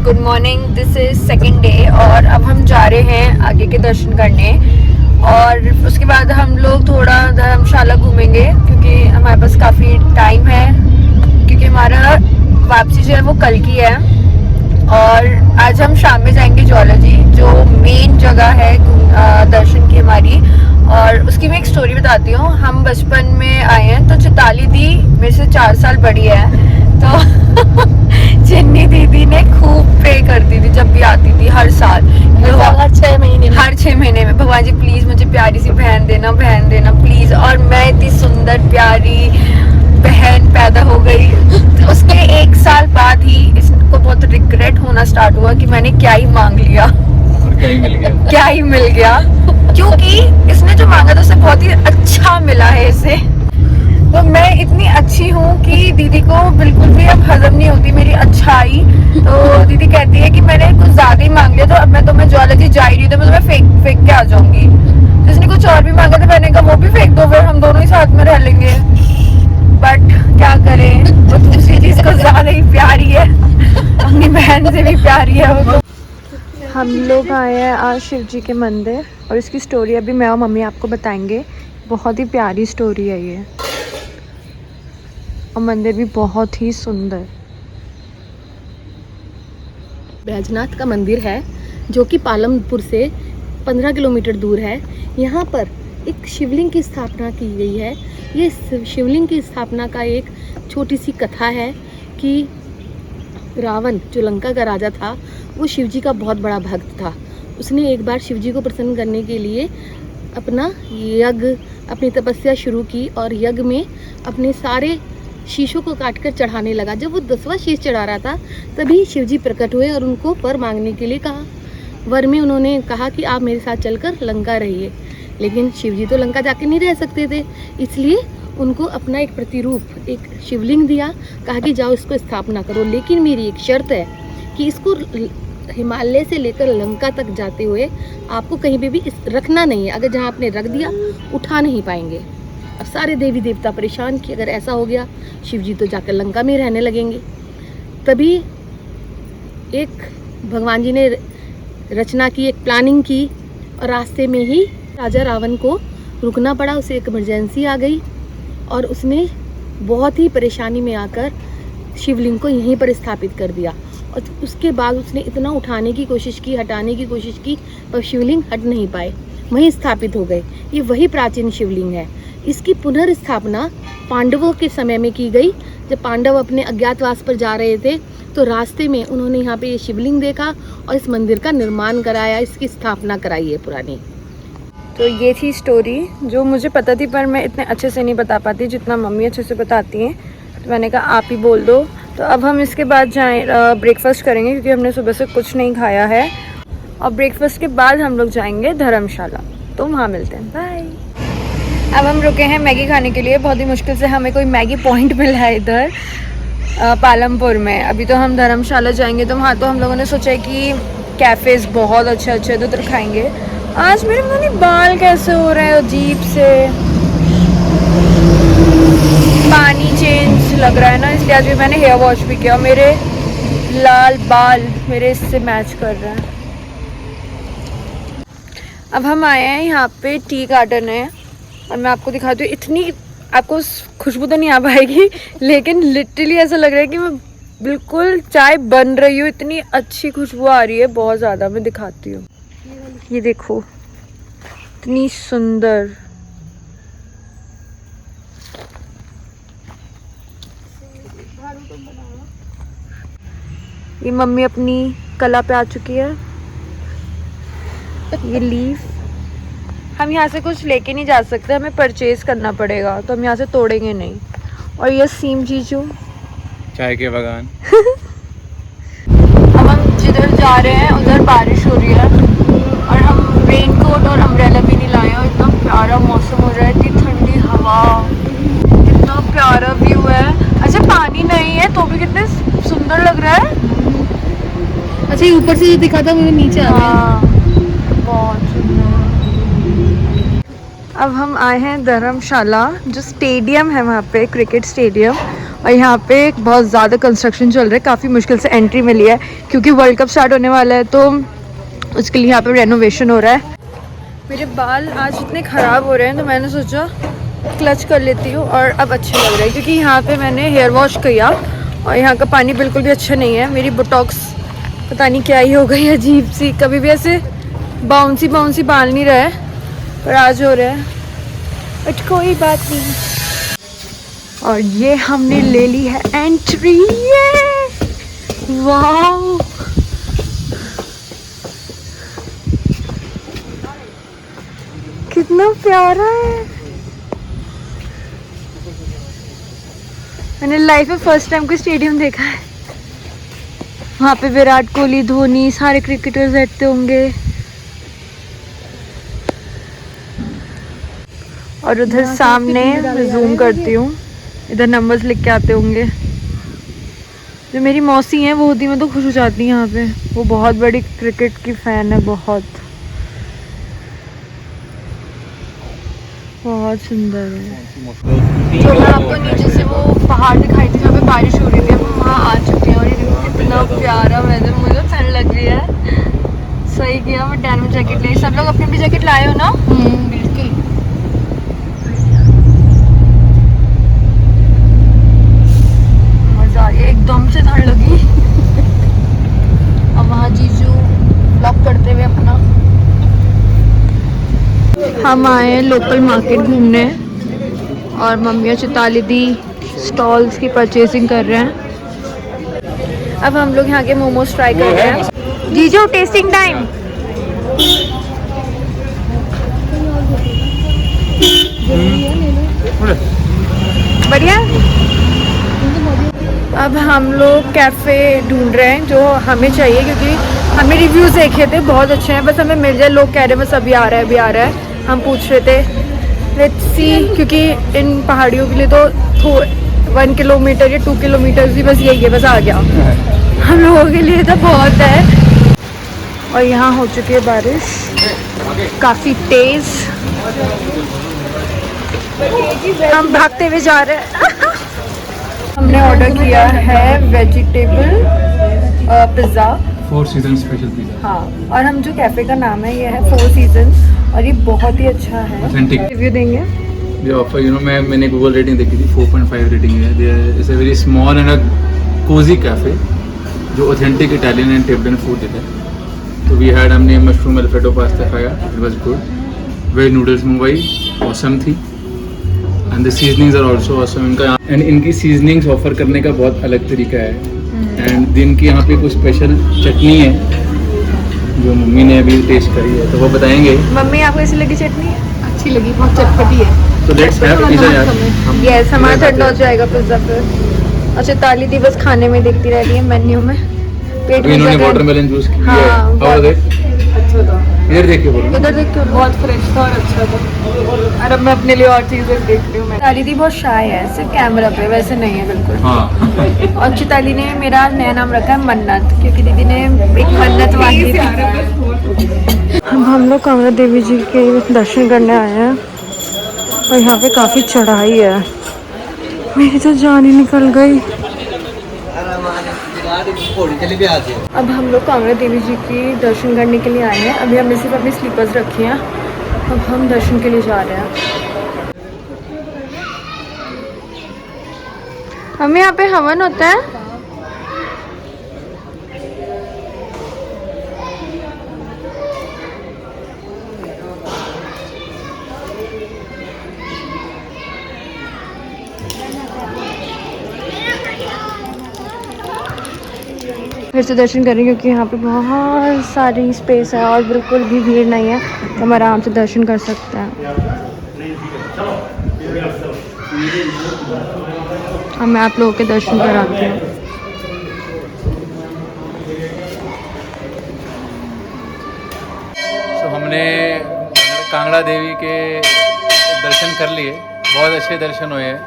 Good morning, this is second day और अब हम जा रहे हैं आगे के दर्शन करने और उसके बाद हम लोग थोड़ा धर्मशाला घूमेंगे क्योंकि हमारे पास काफ़ी टाइम है, क्योंकि हमारा वापसी जो है वो कल की है। और आज हम शाम में जाएंगे ज्वालाजी, जो मेन जगह है दर्शन की हमारी। और उसकी मैं एक स्टोरी बताती हूँ। हम बचपन में आए हैं तो चिताली दी मेरे से 4 साल बड़ी है, तो चिन्नी दीदी ने खूब प्रे करती थी जब भी आती थी, हर साल हर 6 महीने में, भगवान जी प्लीज मुझे प्यारी सी बहन देना प्लीज। और मैं इतनी सुंदर प्यारी बहन पैदा हो गई। तो उसके 1 साल बाद ही इसको बहुत रिग्रेट होना स्टार्ट हुआ कि मैंने क्या ही मांग लिया और क्या ही मिल गया क्योंकि इसने जो मांगा था उसे बहुत ही अच्छा मिला है इसे। तो मैं इतनी अच्छी हूँ कि दीदी को बिल्कुल भी अब हजम नहीं होती मेरी अच्छाई। तो दीदी कहती है कि मैंने कुछ ज्यादा ही मांग लिया, तो अब मैं तुम्हें ज्वालाजी जा ही रही हूँ तो मैं तुम्हें फेंक के आ जाऊंगी। तो इसने कुछ और भी मांगा था, मैंने कहा वो भी फेंक दो, फिर हम दोनों ही साथ में रह लेंगे। बट क्या करें, वो दूसरी चीज को ज्यादा ही प्यारी है, अपनी बहन से भी प्यारी है वो। हम लोग आए हैं आज शिव जी के मंदिर और इसकी स्टोरी अभी मैं और मम्मी आपको बताएंगे। बहुत ही प्यारी स्टोरी है ये, और मंदिर भी बहुत ही सुंदर। बैजनाथ का मंदिर है जो कि पालमपुर से 15 किलोमीटर दूर है। यहाँ पर एक शिवलिंग की स्थापना की गई है। ये शिवलिंग की स्थापना का एक छोटी सी कथा है कि रावण जो लंका का राजा था वो शिवजी का बहुत बड़ा भक्त था। उसने एक बार शिवजी को प्रसन्न करने के लिए अपना यज्ञ, अपनी तपस्या शुरू की और यज्ञ में अपने सारे शीशों को काटकर चढ़ाने लगा। जब वो 10वां शीश चढ़ा रहा था तभी शिवजी प्रकट हुए और उनको वर मांगने के लिए कहा। वर में उन्होंने कहा कि आप मेरे साथ चलकर लंका रहिए, लेकिन शिवजी तो लंका जाके नहीं रह सकते थे, इसलिए उनको अपना एक प्रतिरूप, एक शिवलिंग दिया। कहा कि जाओ इसको स्थापना करो, लेकिन मेरी एक शर्त है कि इसको हिमालय से लेकर लंका तक जाते हुए आपको कहीं पे भी रखना नहीं है। अगर जहाँ आपने रख दिया उठा नहीं पाएंगे। अब सारे देवी देवता परेशान कि अगर ऐसा हो गया शिवजी तो जाकर लंका में रहने लगेंगे। तभी एक भगवान जी ने रचना की, एक प्लानिंग की और रास्ते में ही राजा रावण को रुकना पड़ा। उसे एक इमरजेंसी आ गई और उसने बहुत ही परेशानी में आकर शिवलिंग को यहीं पर स्थापित कर दिया। और उसके बाद उसने इतना उठाने की कोशिश की, हटाने की कोशिश की, पर शिवलिंग हट नहीं पाए, वहीं स्थापित हो गए। ये वही प्राचीन शिवलिंग है। इसकी पुनर्स्थापना पांडवों के समय में की गई। जब पांडव अपने अज्ञातवास पर जा रहे थे तो रास्ते में उन्होंने यहाँ पे ये शिवलिंग देखा और इस मंदिर का निर्माण कराया, इसकी स्थापना कराई है पुरानी। तो ये थी स्टोरी जो मुझे पता थी, पर मैं इतने अच्छे से नहीं बता पाती जितना मम्मी अच्छे से बताती हैं। तो मैंने कहा आप ही बोल दो। तो अब हम इसके बाद जाएं, ब्रेकफास्ट करेंगे क्योंकि हमने सुबह से कुछ नहीं खाया है। और ब्रेकफास्ट के बाद हम लोग जाएंगे धर्मशाला, तो वहाँ मिलते हैं। बाय। अब हम रुके हैं मैगी खाने के लिए। बहुत ही मुश्किल से हमें कोई मैगी पॉइंट मिला है इधर पालमपुर में। अभी तो हम धर्मशाला जाएंगे, तो वहाँ तो हम लोगों ने सोचा है कि कैफ़ेज़ बहुत अच्छे अच्छे तो उधर खाएंगे। आज मेरे पता नहीं बाल कैसे हो रहे हैं अजीब से, पानी चेंज लग रहा है ना, इसलिए आज भी मैंने हेयर वॉश भी किया। मेरे लाल बाल मेरे इससे मैच कर रहे हैं। अब हम आए हैं यहाँ पे टी गार्डन है और मैं आपको दिखाती हूँ। इतनी आपको खुशबू तो नहीं आ पाएगी, लेकिन लिटरली ऐसा लग रहा है कि मैं बिल्कुल चाय बन रही हूँ। इतनी अच्छी खुशबू आ रही है, बहुत ज़्यादा। मैं दिखाती हूँ, ये देखो इतनी सुंदर। ये मम्मी अपनी कला पे आ चुकी है। ये लीफ हम यहाँ से कुछ लेके नहीं जा सकते, हमें परचेज करना पड़ेगा, तो हम यहाँ से तोड़ेंगे नहीं। और ये सीम जीजू चाय के बागान। अब हम जिधर जा रहे हैं उधर बारिश हो रही है और हम रेनकोट और अम्ब्रेला भी नहीं लाए। और इतना प्यारा मौसम हो रहा है, इतनी ठंडी हवा, कितना प्यारा व्यू है। अच्छा पानी नहीं है तो भी कितने सुंदर लग रहा है। अच्छा, ये ऊपर से जो दिखा था मुझे नीचे आ गया। बहुत सुंदर। अब हम आए हैं धर्मशाला, जो स्टेडियम है वहाँ पे, क्रिकेट स्टेडियम। और यहाँ पे बहुत ज़्यादा कंस्ट्रक्शन चल रहा है, काफ़ी मुश्किल से एंट्री मिली है क्योंकि वर्ल्ड कप स्टार्ट होने वाला है, तो उसके लिए यहाँ पे रेनोवेशन हो रहा है। मेरे बाल आज इतने ख़राब हो रहे हैं तो मैंने सोचा क्लच कर लेती हूँ और अब अच्छे लग रहे हैं क्योंकि यहाँ पे मैंने हेयर वॉश किया और यहाँ का पानी बिल्कुल भी अच्छा नहीं है। मेरी बोटॉक्स पता नहीं क्या ही हो गई अजीब सी, कभी भी ऐसे बाउंसी बाउंसी बाल नहीं रहा है पर आज हो रहा है, बट कोई बात नहीं। और ये हमने ले ली है एंट्री, वाह कितना प्यारा है। मैंने लाइफ में फर्स्ट टाइम कोई स्टेडियम देखा है। वहाँ पे विराट कोहली, धोनी, सारे क्रिकेटर्स बैठते होंगे और उधर सामने मैं जूम करती हूँ, इधर नंबर्स लिख के आते होंगे। जो मेरी मौसी हैं वो होती मैं तो खुश हो जाती हूँ यहाँ पे, वो बहुत बड़ी क्रिकेट की फ़ैन है, बहुत सुंदर है। जो मैं आपको नीचे से वो पहाड़ दिखाई थी जहाँ पे बारिश हो रही थी, हम वहाँ आ चुके हैं और ये देखो कितना प्यारा वेदर, मुझे ठंड लग रही है। सही किया मैं डेनिम जैकेट ले, सब लोग अपनी अपनी जैकेट लाए हो ना? बिल्कुल। मजा आ गया, एकदम से ठंड लगी। अब वहाँ जीजू ब्लॉग करते हुए अपना, हम आए हैं लोकल मार्केट घूमने और मम्मी चिताली दी स्टॉल्स की परचेसिंग कर रहे हैं। अब हम लोग यहाँ के मोमोज ट्राई कर रहे हैं। जीजू टेस्टिंग टाइम। बढ़िया। अब हम लोग कैफ़े ढूंढ रहे हैं जो हमें चाहिए क्योंकि हमें रिव्यूज़ देखे थे बहुत अच्छे हैं, बस हमें मिल जाए। लोग कह रहे हैं बस अभी आ रहा है अभी आ रहा है। हम पूछ रहे थे लेट्स सी, क्योंकि इन पहाड़ियों के लिए तो 1 किलोमीटर या 2 किलोमीटर भी बस यही है, बस आ गया। हम लोगों के लिए तो बहुत है। और यहाँ हो चुकी है बारिश काफ़ी तेज़, हम भागते हुए जा रहे हैं। हमने ऑर्डर किया है vegetable pizza, 4 season special pizza. हाँ, और हम जो कैफ़े का नाम है ये है 4 सीजन और ये बहुत ही अच्छा है। ऑथेंटिक रिव्यू देंगे। ये ऑफर मैंने गूगल रेटिंग देखी थी, 4.5 रेटिंग है। There is a very small and a cosy cafe जो authentic Italian and Tibetan food देता है। तो वी हैड, हमने मशरूम अल्फ्रेडो पास्ता खाया, it was good. Veg noodles मंगवाई, ऑसम थी। And the seasonings are also awesome. इनका and इनकी सीजनिंग्स ऑफर करने का बहुत अलग तरीका है। एंड दिन की यहाँ पे कुछ स्पेशल चटनी है जो मम्मी ने अभी टेस्ट करी है, तो वो बताएंगे। मम्मी आपको ऐसी लगी चटनी? अच्छी लगी, बहुत चटपटी है। तो लेट्स हैव पिज़्ज़ा यार। यस, हमारा ठंडा हो जाएगा पिज़्ज़ा फिर। अच्छा, ताली दी बस खाने में देखती रहती है मेन्यू में, पेट में इन्होंने जगह। वाटरमेलन जूस किया है। हाँ, हाउ वाज इट? अच्छा था, इधर देख के बोलो। उधर देख के बहुत फ्रेश था और अच्छा था। और अब मैं अपने लिए और चीज़ें देख रही हूँ। ताली दी बहुत शाय है, सिर्फ कैमरा पे, वैसे नहीं है बिल्कुल। हाँ। और चिताली ने मेरा नया नाम रखा है मन्नत, क्योंकि दीदी ने एक मन्नत मांगी थी। अब हम लोग कांगड़ा देवी जी के दर्शन करने आए हैं और यहाँ पे काफ़ी चढ़ाई है, मेरी तो जान ही निकल गई। अब हम लोग कांगड़ा देवी जी की दर्शन करने के लिए आए हैं। अभी हमने सिर्फ अपनी स्लीपर्स रखी हैं, अब हम दर्शन के लिए जा रहे हैं। हमें यहाँ पे हवन होता है। फिर से दर्शन करें क्योंकि यहाँ पे बहुत सारी स्पेस है और बिल्कुल भी भीड़ नहीं है, तो हम आराम से दर्शन कर सकते हैं। अब मैं आप लोगों के दर्शन कराती हूँ। तो हमने कांगड़ा देवी के दर्शन कर लिए, बहुत अच्छे दर्शन हुए हैं।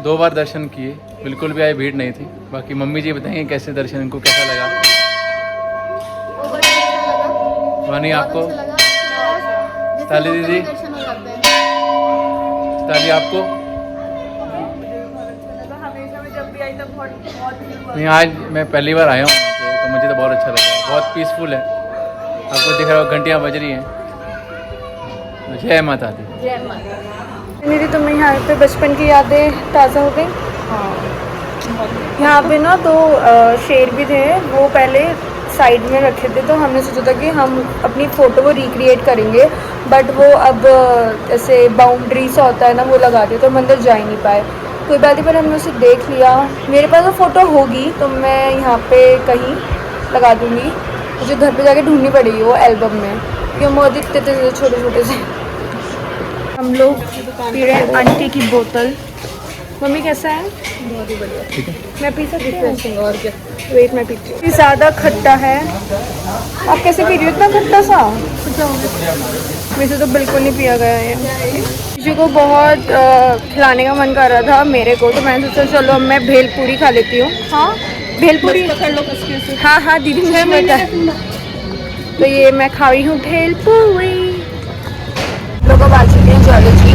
2 बार दर्शन किए, बिल्कुल भी आई भीड़ नहीं थी। बाकी मम्मी जी बताएंगे कैसे दर्शन, इनको कैसा लगा। वानी आपको? ताली दीदी? ताली आपको? नहीं, आज मैं पहली बार आया हूँ यहाँ पे, तो मुझे तो बहुत अच्छा लगा। बहुत पीसफुल है, आपको दिख रहा हो घंटियाँ बज रही हैं। जय माता दी। जय माता। मेरी तुम्हें यहाँ पे बचपन की यादें ताज़ा हो गई। यहाँ पे ना तो शेर भी थे, वो पहले साइड में रखे थे, तो हमने सोचा था कि हम अपनी फ़ोटो को रिक्रिएट करेंगे, बट वो अब ऐसे बाउंड्री सा होता है ना, वो लगा दिया, तो हम अंदर जा ही नहीं पाए। कोई बात नहीं, पर हमने उसे देख लिया। मेरे पास वो फ़ोटो होगी तो मैं यहाँ पे कहीं लगा दूँगी, मुझे घर पे जाके ढूंढनी पड़ेगी वो एल्बम में, क्योंकि वो दिखते थे छोटे छोटे से। हम लोग पी रहे हैं आंटी की बोतल। मम्मी कैसा है? बहुत ही बढ़िया। ठीक है, मैं पी सकती हूँ? और क्या। वेट मैं पीती हूँ। ज़्यादा खट्टा है। आप कैसे पी रही हो इतना खट्टा सा? वैसे तो बिल्कुल नहीं पिया गया है। किसी को बहुत खिलाने का मन कर रहा था मेरे को, तो मैंने सोचा चलो अब मैं भेलपूरी खा लेती हूँ। हाँ भेलपूरी। हाँ हाँ दीदी मुझे पता है। तो ये मैं खा रही हूँ भेलपूरी। लोग अब आ चुके हैं ज्वालाजी,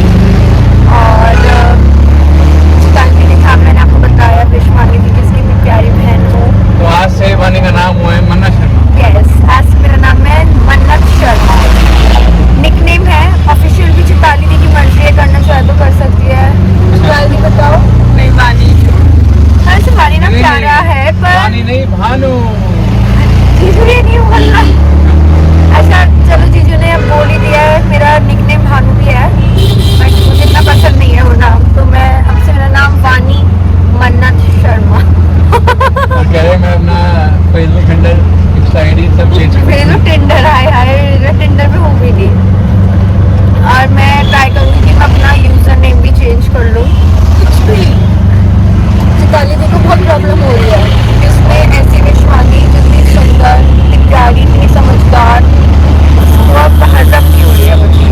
और मैंने आपको बताया विश्वानी दी किसकी मैं प्यारी बहन हूँ। तो आज से वानी का नाम हुआ है मन्नत शर्मा। यस, आज मेरा नाम है मन्नत शर्मा। निकनेम है, ऑफिशियल भी चिताली दी की मर्जी है, करना चाहे तो कर सकती है। चिताली बताओ। नहीं वानी। अरे से वानी ना प्यारा है, पर वानी नहीं, भानु। जीजू ये नहीं बोलना। अच्छा चलो, जीजू ने अब बोल ही दिया है, मेरा निकनेम भानु भी है, बट मुझे इतना पसंद नहीं है वो नाम, तो मैं अब से मेरा नाम वानी मन्नत शर्मा। और कह रहे मैं अपना फेसबुक हैंडल, इंस्टा आईडी सब चेंज कर फेसबुक टिंडर आए टिंडर पे हूँ भी थी, और मैं ट्राई करूँगी कि मैं अपना यूज़र नेम भी चेंज कर लूँ। कुछ भी चिताली देखो बहुत प्रॉब्लम हो रही है इसमें। ऐसी विश्वानी जितनी सुंदर, इतनी प्यारी, इतनी समझदार, बहुत हजम नहीं हो रही है बच्ची।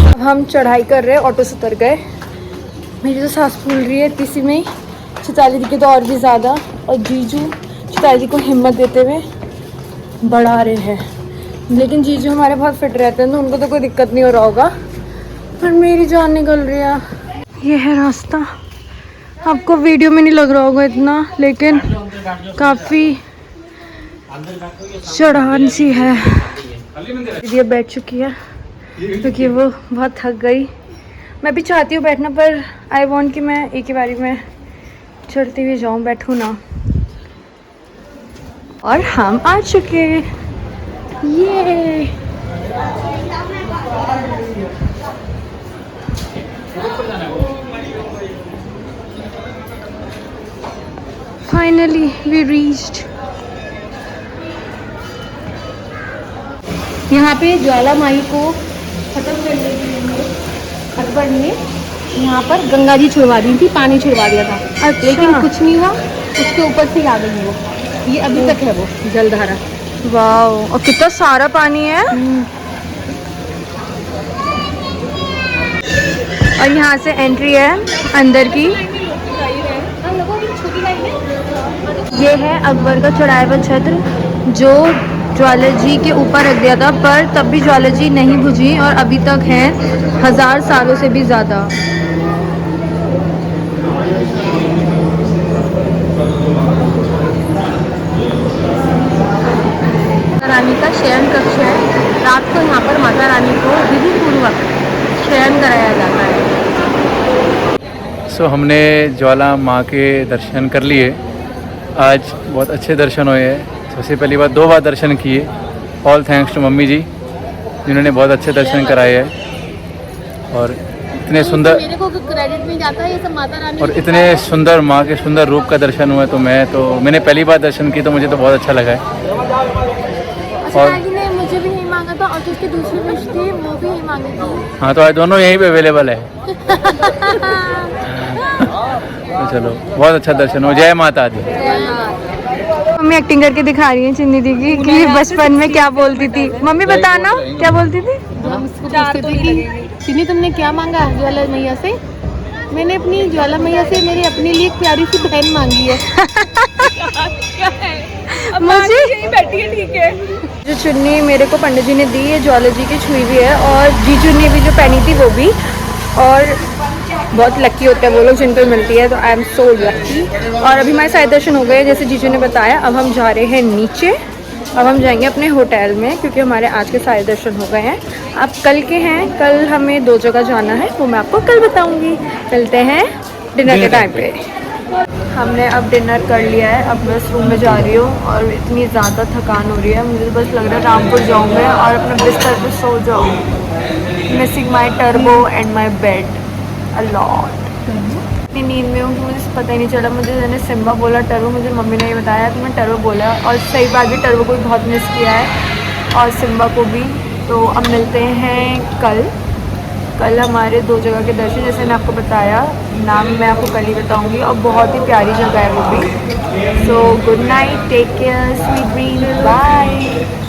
अब हम चढ़ाई कर रहे हैं, ऑटो से उतर गए। मेरी तो सांस फूल रही है किसी में ही, चिताली दी के तो और भी ज़्यादा। और जीजू चिताली दी को हिम्मत देते हुए बढ़ा रहे हैं, लेकिन जीजू हमारे बहुत फिट रहते हैं तो उनको तो कोई दिक्कत नहीं हो रहा होगा, पर मेरी जान निकल रही है। ये है रास्ता, आपको वीडियो में नहीं लग रहा होगा इतना, लेकिन काफ़ी चढ़ान सी है। दीदी बैठ चुकी है क्योंकि वो बहुत थक गई। मैं भी चाहती हूँ बैठना, पर आई वांट कि मैं एक ही बारी में चढ़ती हुई जाऊँ, बैठूँ ना। और हम आ चुके, ये फाइनली वी रीच्ड। यहाँ पे ज्वालामाई को खत्म करने के लिए अकबर ने यहाँ पर गंगा जी छुड़वा दी थी, पानी छुड़वा दिया था। अच्छा। लेकिन कुछ नहीं हुआ, उसके ऊपर से आ गई वो, ये अभी तक है वो जलधारा। वाह, और कितना सारा पानी है। और यहाँ से एंट्री है अंदर की। ये है अकबर का चढ़ाया हुआ छत्र, जो ज्वालाजी के ऊपर रख दिया था, पर तब भी ज्वालाजी नहीं बुझी और अभी तक है 1000 सालों से भी ज़्यादा। रानी का शयन कक्ष है। रात को यहाँ पर माता रानी को विधि पूर्वक शयन कराया जाता है। सो हमने ज्वाला माँ के दर्शन कर लिए। आज बहुत अच्छे दर्शन हुए हैं। सबसे पहली बार 2 बार दर्शन किए। ऑल थैंक्स टू मम्मी जी, जिन्होंने बहुत अच्छे दर्शन कराए हैं। और इतने सुंदर, मेरे को क्रेडिट नहीं जाता, ये सब माता रानी। और इतने सुंदर माँ के सुंदर रूप का दर्शन हुआ, तो मैंने पहली बार दर्शन की, तो मुझे तो बहुत अच्छा लगा है। और ने मुझे भी नहीं मांगा था, और जिसकी दूसरी विश थी वो भी नहीं मांगी थी। हाँ, तो आज दोनों यहीं पे अवेलेबल है। तो चलो, बहुत अच्छा दर्शन हो। जय माता दी। मम्मी एक्टिंग करके दिखा रही है चिन्नी दी की कि बचपन में क्या बोलती थी। मम्मी बताना क्या बोलती थी। हम उसको पूछते थे कि चिन्नी तुमने क्या मांगा ज्वाला मैया से? मैंने अपनी ज्वाला मैया से मेरी अपने लिए एक प्यारी सी बहन मांगी है। मुझे यहीं बैठी है, ठीक है। जो चुन्नी मेरे को पंडित जी ने दी है, ज्वालाजी की छुई हुई है, और जीजू ने भी जो पहनी थी वो भी। और बहुत लकी होते हैं वो लोग जिनको मिलती है, तो आई एम सो लकी। और अभी हमारे सारे दर्शन हो गए जैसे जीजू ने बताया। अब हम जा रहे हैं नीचे, अब हम जाएंगे अपने होटल में क्योंकि हमारे आज के सारे दर्शन हो गए हैं। अब कल के हैं, कल हमें 2 जगह जाना है, वो मैं आपको कल बताऊंगी। चलते हैं डिनर के टाइम पे। हमने अब डिनर कर लिया है, अब बस रूम में जा रही हूँ और इतनी ज़्यादा थकान हो रही है, मुझे बस लग रहा है रामपुर जाऊँगा और अपने बिस्तर पे सो जाऊँ। Missing my turbo and my bed a lot. इतनी नींद में हूँ कि मुझे पता ही नहीं चला। मुझे मैंने सिम्बा बोला टर्बो, मुझे मम्मी ने ये बताया कि मैं टर्बो बोला, और सही बात भी, टर्बो को भी बहुत मिस किया है और सिम्बा को भी। तो अब मिलते हैं कल हमारे 2 जगह के दर्शन, जैसे मैंने आपको बताया, नाम मैं आपको कल ही बताऊंगी, और बहुत ही प्यारी जगह है वो भी। So good night, take care, sweet dreams, bye.